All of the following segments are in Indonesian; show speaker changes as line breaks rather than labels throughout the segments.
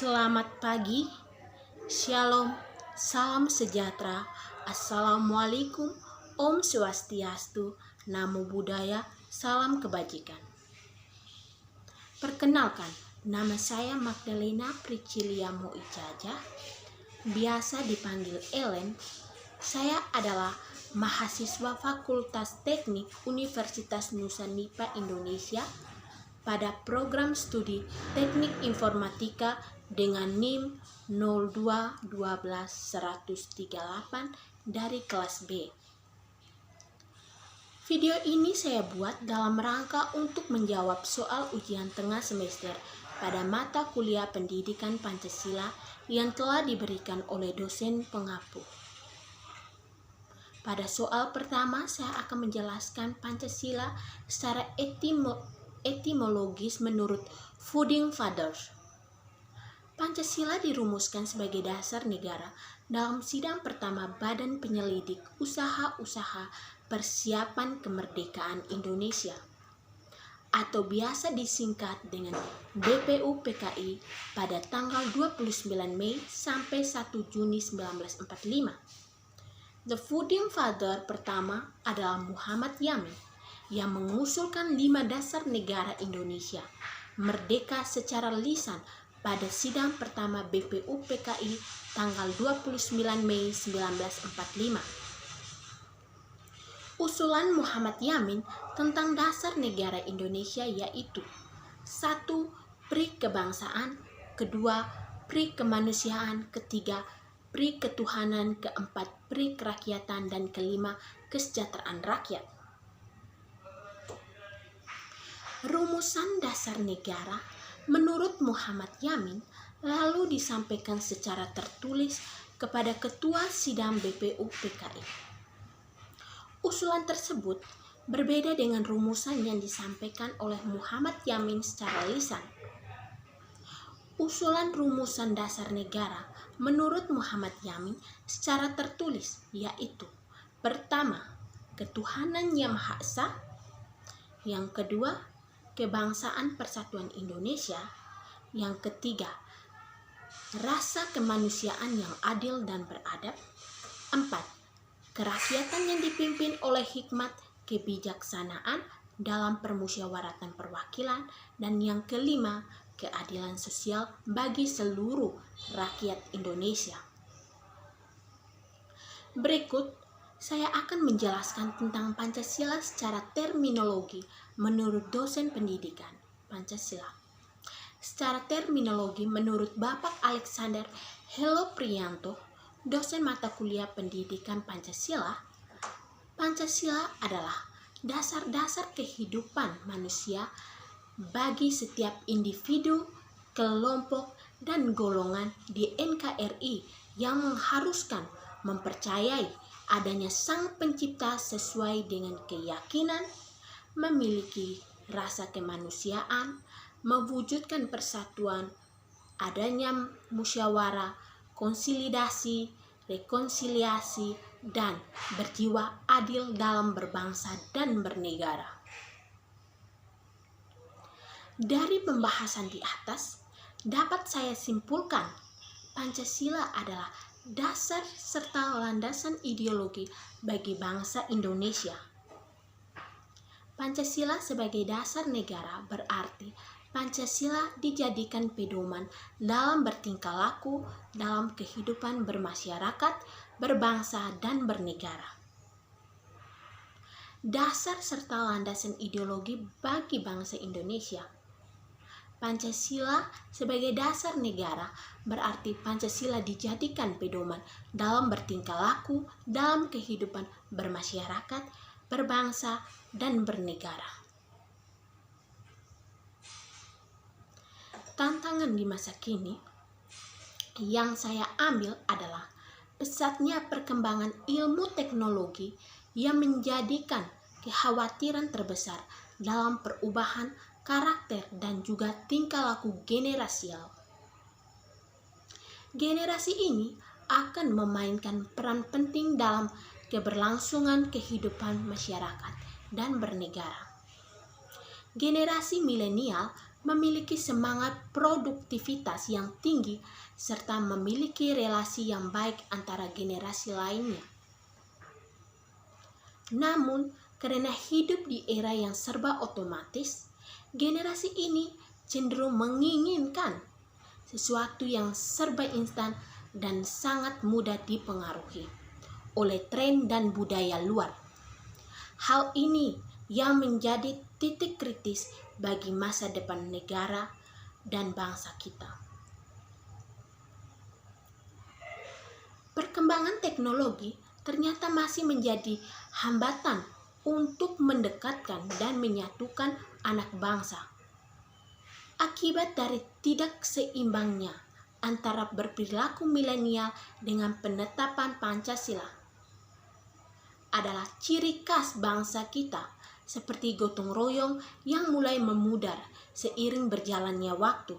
Selamat pagi, Shalom, salam sejahtera, Assalamualaikum, Om Swastiastu, Namo Buddhaya, salam kebajikan. Perkenalkan, nama saya Magdalena Priscilia Moicaca, biasa dipanggil Ellen. Saya adalah mahasiswa Fakultas Teknik Universitas Nusa Nipah Indonesia pada program studi Teknik Informatika dengan NIM 0212138 dari kelas B. Video ini saya buat dalam rangka untuk menjawab soal ujian tengah semester pada mata kuliah Pendidikan Pancasila yang telah diberikan oleh dosen pengapu. Pada soal pertama, saya akan menjelaskan Pancasila secara etimologis menurut Founding Fathers. Pancasila dirumuskan sebagai dasar negara dalam sidang pertama Badan Penyelidik Usaha-Usaha Persiapan Kemerdekaan Indonesia atau biasa disingkat dengan BPUPKI pada tanggal 29 Mei sampai 1 Juni 1945. The Founding Father pertama adalah Muhammad Yamin yang mengusulkan 5 dasar negara Indonesia merdeka secara lisan pada sidang pertama BPUPKI tanggal 29 Mei 1945. Usulan Muhammad Yamin tentang dasar negara Indonesia yaitu 1. Pri kebangsaan, 2. Pri kemanusiaan, 3. Pri ketuhanan, 4. Pri kerakyatan, dan 5. Kesejahteraan rakyat. Rumusan dasar negara menurut Muhammad Yamin lalu disampaikan secara tertulis kepada Ketua Sidang BPUPKI. Usulan tersebut berbeda dengan rumusan yang disampaikan oleh Muhammad Yamin secara lisan. Usulan rumusan dasar negara menurut Muhammad Yamin secara tertulis yaitu: pertama, ketuhanan yang Maha Esa; yang kedua, kebangsaan persatuan Indonesia; yang ketiga, rasa kemanusiaan yang adil dan beradab; 4. Kerakyatan yang dipimpin oleh hikmat kebijaksanaan dalam permusyawaratan perwakilan; dan yang kelima, keadilan sosial bagi seluruh rakyat Indonesia. Berikut saya akan menjelaskan tentang Pancasila secara terminologi menurut dosen pendidikan Pancasila. Secara terminologi menurut Bapak Alexander Heloprianto, dosen mata kuliah Pendidikan Pancasila, Pancasila adalah dasar-dasar kehidupan manusia bagi setiap individu, kelompok, dan golongan di NKRI yang mengharuskan mempercayai adanya Sang Pencipta sesuai dengan keyakinan, memiliki rasa kemanusiaan, mewujudkan persatuan, adanya musyawarah, konsolidasi, rekonsiliasi, dan berjiwa adil dalam berbangsa dan bernegara. Dari pembahasan di atas, dapat saya simpulkan Pancasila adalah dasar serta landasan ideologi bagi bangsa Indonesia. Pancasila sebagai dasar negara berarti Pancasila dijadikan pedoman dalam bertingkah laku dalam kehidupan bermasyarakat, berbangsa, dan bernegara. Dasar serta landasan ideologi bagi bangsa Indonesia. Pancasila sebagai dasar negara berarti Pancasila dijadikan pedoman dalam bertingkah laku dalam kehidupan bermasyarakat, berbangsa, dan bernegara. Tantangan di masa kini yang saya ambil adalah pesatnya perkembangan ilmu teknologi yang menjadikan kekhawatiran terbesar dalam perubahan karakter dan juga tingkah laku generasial. Generasi ini akan memainkan peran penting dalam keberlangsungan kehidupan masyarakat dan bernegara. Generasi milenial memiliki semangat produktivitas yang tinggi, serta memiliki relasi yang baik antara generasi lainnya. Namun, karena hidup di era yang serba otomatis, generasi ini cenderung menginginkan sesuatu yang serba instan dan sangat mudah dipengaruhi oleh tren dan budaya luar. Hal ini yang menjadi titik kritis bagi masa depan negara dan bangsa kita. Perkembangan teknologi ternyata masih menjadi hambatan untuk mendekatkan dan menyatukan anak bangsa. Akibat dari tidak seimbangnya antara berperilaku milenial dengan penetapan Pancasila adalah ciri khas bangsa kita, seperti gotong royong yang mulai memudar seiring berjalannya waktu.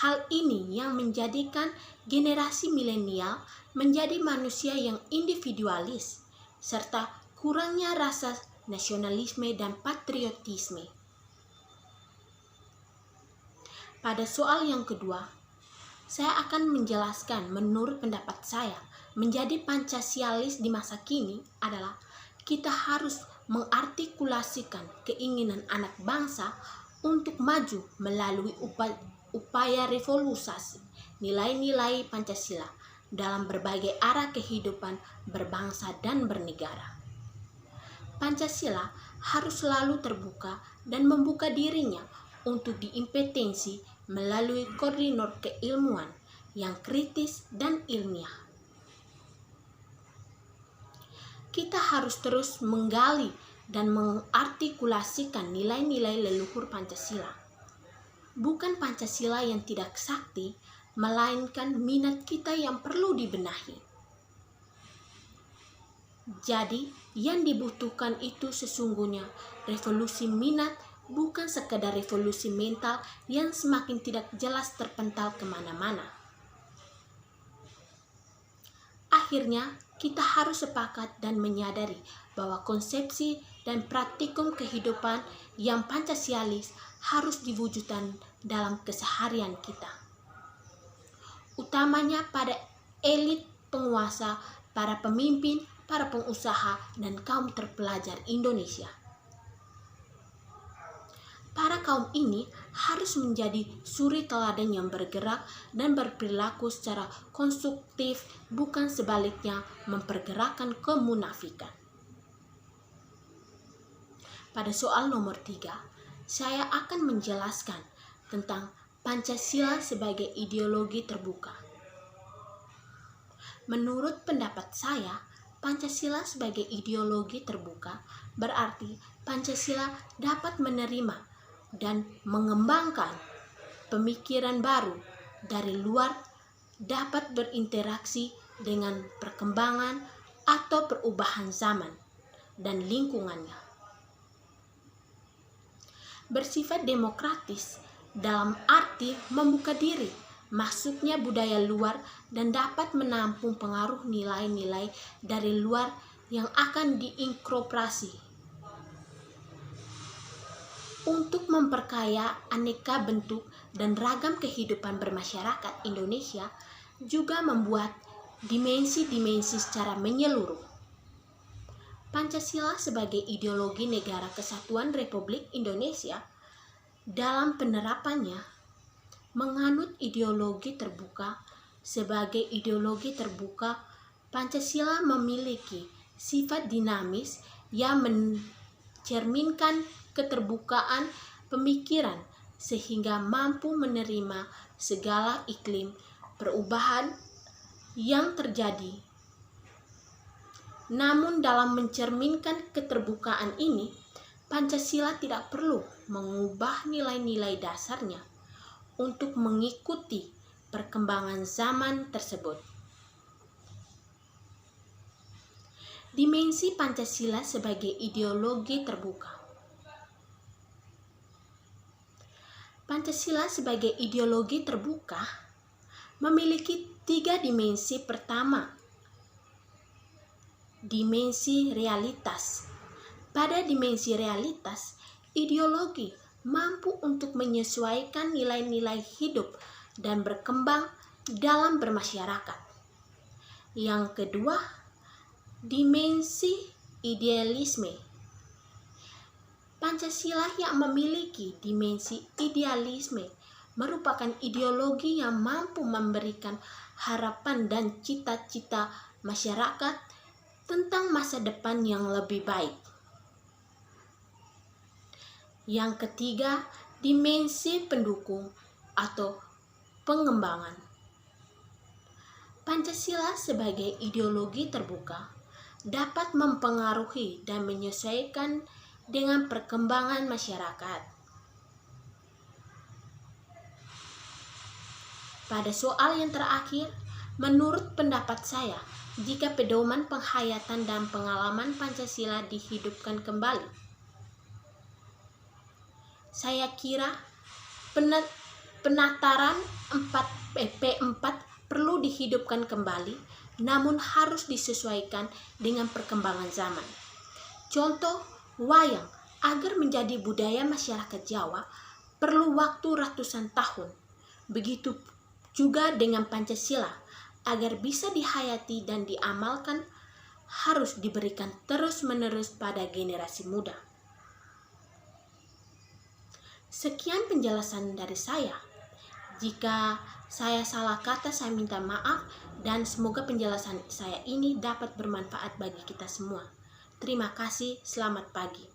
Hal ini yang menjadikan generasi milenial menjadi manusia yang individualis, serta kurangnya rasa nasionalisme dan patriotisme. Pada soal yang kedua, saya akan menjelaskan menurut pendapat saya, menjadi Pancasialis di masa kini adalah kita harus mengartikulasikan keinginan anak bangsa untuk maju melalui upaya revolusi nilai-nilai Pancasila dalam berbagai arah kehidupan berbangsa dan bernegara. Pancasila harus selalu terbuka dan membuka dirinya untuk diimpetensi melalui koridor keilmuan yang kritis dan ilmiah. Kita harus terus menggali dan mengartikulasikan nilai-nilai leluhur Pancasila. Bukan Pancasila yang tidak sakti, melainkan minat kita yang perlu dibenahi. Jadi, yang dibutuhkan itu sesungguhnya revolusi minat, bukan sekadar revolusi mental yang semakin tidak jelas terpental kemana-mana. Akhirnya, kita harus sepakat dan menyadari bahwa konsepsi dan praktikum kehidupan yang Pancasialis harus diwujudkan dalam keseharian kita, utamanya pada elit penguasa, para pemimpin, para pengusaha, dan kaum terpelajar Indonesia. Para kaum ini harus menjadi suri teladan yang bergerak dan berperilaku secara konstruktif, bukan sebaliknya mempergerakkan kemunafikan. Pada soal nomor 3, saya akan menjelaskan tentang Pancasila sebagai ideologi terbuka. Menurut pendapat saya, Pancasila sebagai ideologi terbuka berarti Pancasila dapat menerima dan mengembangkan pemikiran baru dari luar, dapat berinteraksi dengan perkembangan atau perubahan zaman dan lingkungannya. Bersifat demokratis dalam arti membuka diri masuknya budaya luar dan dapat menampung pengaruh nilai-nilai dari luar yang akan diinkorporasi untuk memperkaya aneka bentuk dan ragam kehidupan bermasyarakat Indonesia, juga membuat dimensi-dimensi secara menyeluruh. Pancasila sebagai ideologi Negara Kesatuan Republik Indonesia dalam penerapannya menganut ideologi terbuka. Sebagai ideologi terbuka, Pancasila memiliki sifat dinamis yang mencerminkan keterbukaan pemikiran sehingga mampu menerima segala iklim perubahan yang terjadi. Namun dalam mencerminkan keterbukaan ini, Pancasila tidak perlu mengubah nilai-nilai dasarnya untuk mengikuti perkembangan zaman tersebut. Dimensi Pancasila sebagai ideologi terbuka. Pancasila sebagai ideologi terbuka memiliki 3 dimensi. Pertama, dimensi realitas. Pada dimensi realitas, ideologi mampu untuk menyesuaikan nilai-nilai hidup dan berkembang dalam bermasyarakat. Yang kedua, dimensi idealisme. Pancasila yang memiliki dimensi idealisme merupakan ideologi yang mampu memberikan harapan dan cita-cita masyarakat tentang masa depan yang lebih baik. Yang ketiga, dimensi pendukung atau pengembangan. Pancasila sebagai ideologi terbuka dapat mempengaruhi dan menyesuaikan dengan perkembangan masyarakat. Pada soal yang terakhir, menurut pendapat saya, jika pedoman penghayatan dan pengalaman Pancasila dihidupkan kembali, saya kira penataran P4 perlu dihidupkan kembali, namun harus disesuaikan dengan perkembangan zaman. Contoh, wayang agar menjadi budaya masyarakat Jawa perlu waktu ratusan tahun. Begitu juga dengan Pancasila, agar bisa dihayati dan diamalkan harus diberikan terus-menerus pada generasi muda. Sekian penjelasan dari saya. Jika saya salah kata, saya minta maaf dan semoga penjelasan saya ini dapat bermanfaat bagi kita semua. Terima kasih, selamat pagi.